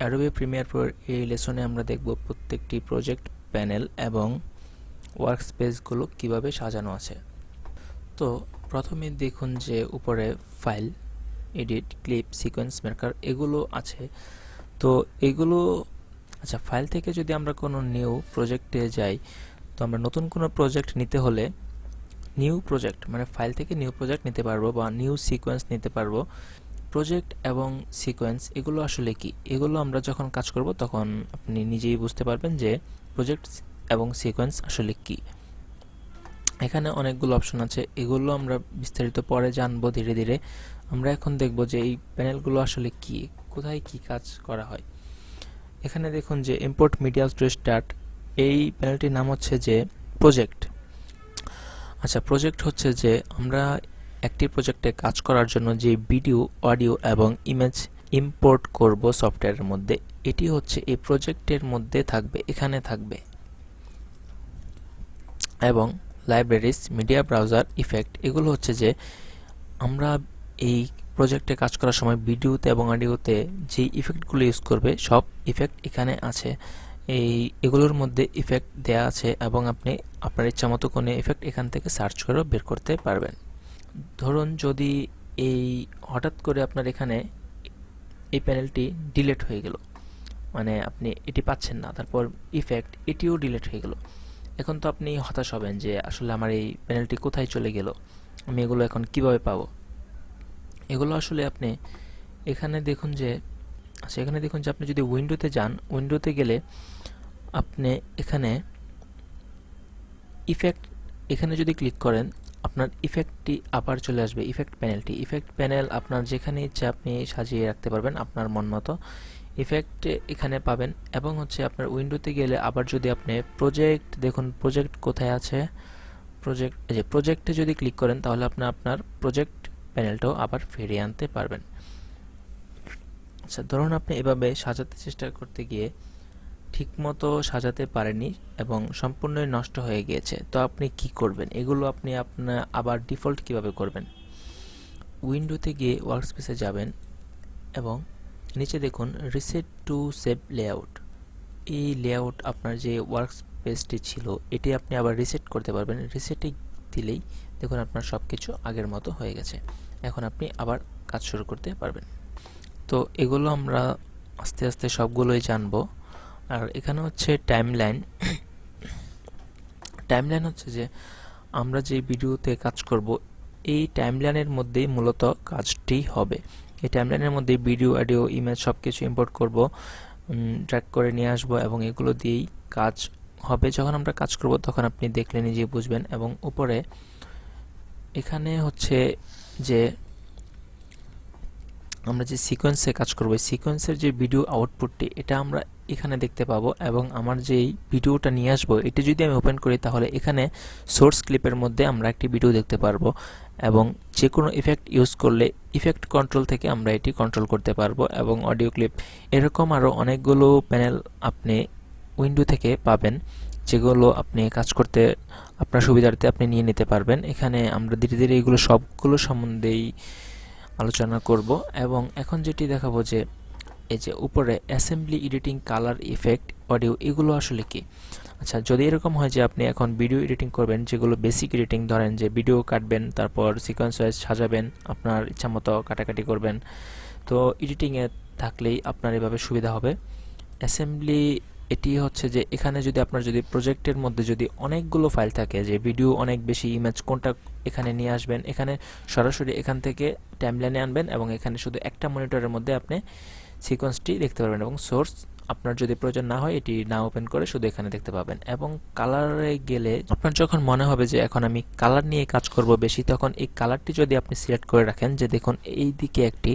Adobe Premiere প্রোর এই লেসনে আমরা দেখব প্রত্যেকটি প্রজেক্ট প্যানেল এবং ওয়ার্কস্পেসগুলো কিভাবে সাজানো আছে। তো প্রথমে দেখুন যে উপরে file, edit, clip, sequence maker এগুলো আছে। তো এগুলো ফাইল থেকে যদি আমরা কোনো নিউ প্রজেক্টে যাই, তো আমরা নতুন কোনো প্রজেক্ট নিতে হলে নিউ প্রজেক্ট মানে ফাইল থেকে নিউ প্রজেক্ট নিতে পারবো বা নিউ সিকোয়েন্স নিতে পারবো। প্রজেক্ট এবং সিকোয়েন্স এগুলো আসলে কি, এগুলো আমরা যখন কাজ করব তখন আপনি নিজেই বুঝতে পারবেন যে প্রজেক্ট এবং সিকোয়েন্স আসলে কি। এখানে অনেকগুলো অপশন আছে, এগুলো আমরা বিস্তারিত পরে জানবো ধীরে ধীরে। আমরা এখন দেখব যে এই প্যানেলগুলো আসলে কি, কোথায় কি কাজ করা হয়। এখানে দেখুন যে ইম্পোর্ট মিডিয়া টু স্টার্ট, এই প্যানেলটির নাম হচ্ছে যে প্রজেক্ট। প্রজেক্ট হচ্ছে যে আমরা একটি প্রজেক্টে কাজ করার জন্য যে ভিডিও, অডিও এবং ইমেজ ইম্পোর্ট করব সফটওয়্যারের মধ্যে, এটি হচ্ছে এই প্রজেক্টের মধ্যে থাকবে, এখানে থাকবে। এবং লাইব্রেরিজ, মিডিয়া ব্রাউজার, ইফেক্ট এগুলো হচ্ছে যে আমরা এই প্রজেক্টে কাজ করার সময় ভিডিওতে এবং অডিওতে যে ইফেক্টগুলো ইউজ করবে সব ইফেক্ট এখানে আছে। এগুলোর মধ্যে ইফেক্ট দেয়া আছে এবং আপনি আপনার ইচ্ছা মতো কোনো ইফেক্ট এখান থেকে সার্চ করে বের করতে পারবেন। ধরুন যদি এই হঠাৎ করে আপনার এখানে এই প্যানেলটি ডিলিট হয়ে গেল, মানে আপনি এটি পাচ্ছেন না, তারপর ইফেক্ট এটিও ডিলিট হয়ে গেল, এখন তো আপনি হতাশ হবেন যে আসলে আমার এই প্যানেলটি কোথায় চলে গেল, আমি এগুলো এখন কিভাবে পাবো। এগুলো আসলে আপনি এখানে দেখুন যে আপনি যদি উইন্ডোতে যান, উইন্ডোতে গেলে আপনি এখানে ইফেক্ট, এখানে যদি ক্লিক করেন আপনার ইফেক্টটি আবার চলে আসবে, ইফেক্ট প্যানেলটি। ইফেক্ট প্যানেল আপনার যেখানে ইচ্ছা আপনি সাজিয়ে রাখতে পারবেন আপনার মন মতো ইফেক্ট এখানে পাবেন। এবং হচ্ছে আপনার উইন্ডোতে গেলে আবার যদি আপনি প্রজেক্ট, দেখুন প্রজেক্ট কোথায় আছে, প্রজেক্টে যদি ক্লিক করেন তাহলে আপনার প্রজেক্ট প্যানেলটাও আবার ফিরিয়ে আনতে পারবেন। ধরুন আপনি এভাবে সাজাতে চেষ্টা করতে গিয়ে ঠিকমতো সাজাতে পারেননি এবং সম্পূর্ণ নষ্ট হয়ে গিয়েছে, তো আপনি কি করবেন? এগুলো আপনি আপনার আবার ডিফল্ট কিভাবে করবেন? উইন্ডোতে গিয়ে ওয়ার্কস্পেসে যাবেন এবং নিচে দেখুন রিসেট টু সেভ লেআউট। এই লেআউট আপনার যে ওয়ার্কস্পেসটি ছিল এটি আপনি আবার রিসেট করতে পারবেন। রিসেটে দিলেই দেখুন আপনার সব কিছু আগের মতো হয়ে গেছে, এখন আপনি আবার কাজ শুরু করতে পারবেন। তো এগুলো আমরা আস্তে আস্তে সবগুলোই জানবো। আর এখানে হচ্ছে টাইমলাইন। টাইমলাইন হচ্ছে যে আমরা যে ভিডিওতে কাজ করব এই টাইমলাইনের মধ্যেই মূলত কাজটি হবে। এই টাইমলাইনের মধ্যে ভিডিও, অডিও, ইমেজ সব কিছু ইম্পোর্ট করব, ড্র্যাগ করে নিয়ে আসব এবং এগুলো দিয়েই কাজ হবে। যখন আমরা কাজ করব তখন আপনি দেখলে নিজেই বুঝবেন। এবং উপরে এখানে হচ্ছে যে আমরা যে সিকোয়েন্সে কাজ করব, সিকোয়েন্সের যে ভিডিও আউটপুটটি এটা আমরা এখানে দেখতে পাবো। এবং আমার যেই ভিডিওটা নিয়ে আসবো এটি যদি আমি ওপেন করি তাহলে এখানে সোর্স ক্লিপের মধ্যে আমরা একটি ভিডিও দেখতে পারবো এবং যে কোনো ইফেক্ট ইউজ করলে ইফেক্ট কন্ট্রোল থেকে আমরা এটি কন্ট্রোল করতে পারবো। এবং অডিও ক্লিপ এরকম আরও অনেকগুলো প্যানেল আপনি উইন্ডো থেকে পাবেন, যেগুলো আপনি কাজ করতে আপনার সুবিধার্থে আপনি নিয়ে নিতে পারবেন। এখানে আমরা ধীরে ধীরে এগুলো সবগুলো সম্বন্ধেই আলোচনা করব। এবং এখন যেটি দেখাবো যে এই যে উপরে assembly, editing, colour, effect, audio এগুলো আসলে কি। যদি এরকম হয় যে আপনি এখন ভিডিও এডিটিং করবেন, যেগুলো বেসিক এডিটিং, ধরেন যে ভিডিও কাটবেন তারপর সিকোয়েন্স ওয়াইজ সাজাবেন, আপনার ইচ্ছা মতো কাটাকাটি করবেন, তো এডিটিংয়ে থাকলেই আপনার এভাবে সুবিধা হবে। অ্যাসেম্বলি এটি হচ্ছে যে এখানে যদি আপনার প্রজেক্টের মধ্যে যদি অনেকগুলো ফাইল থাকে, যে ভিডিও অনেক বেশি, ইমেজ কোনটা এখানে নিয়ে আসবেন, এখানে সরাসরি এখান থেকে টাইমলাইনে আনবেন এবং এখানে শুধু একটা মনিটরের মধ্যে আপনি সিকোয়েন্সটি দেখতে পারবেন এবং সোর্স আপনার যদি প্রয়োজন না হয় এটি না ওপেন করে শুধু এখানে দেখতে পাবেন। এবং কালারে গেলে আপনার যখন মনে হবে যে এখন আমি কালার নিয়ে কাজ করব বেশি, তখন এই কালারটি যদি আপনি সিলেক্ট করে রাখেন, যে দেখুন এই দিকে একটি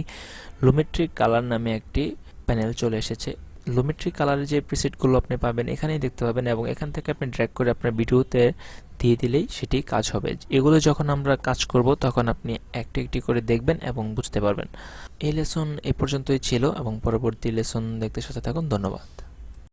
লুমেট্রিক কালার নামে একটি প্যানেল চলে এসেছে। লুমেট্রিক কালারের যে প্রিসেটগুলো আপনি পাবেন এখানেই দেখতে পাবেন এবং এখান থেকে আপনি ড্র্যাগ করে আপনার ভিডিওতে দিয়ে দিলেই সেটি কাজ হবে। এগুলো যখন আমরা কাজ করব তখন আপনি একটি একটি করে দেখবেন এবং বুঝতে পারবেন। এই লেসন এ পর্যন্তই ছিল এবং পরবর্তী লেসন দেখতে সাথে থাকুন। ধন্যবাদ।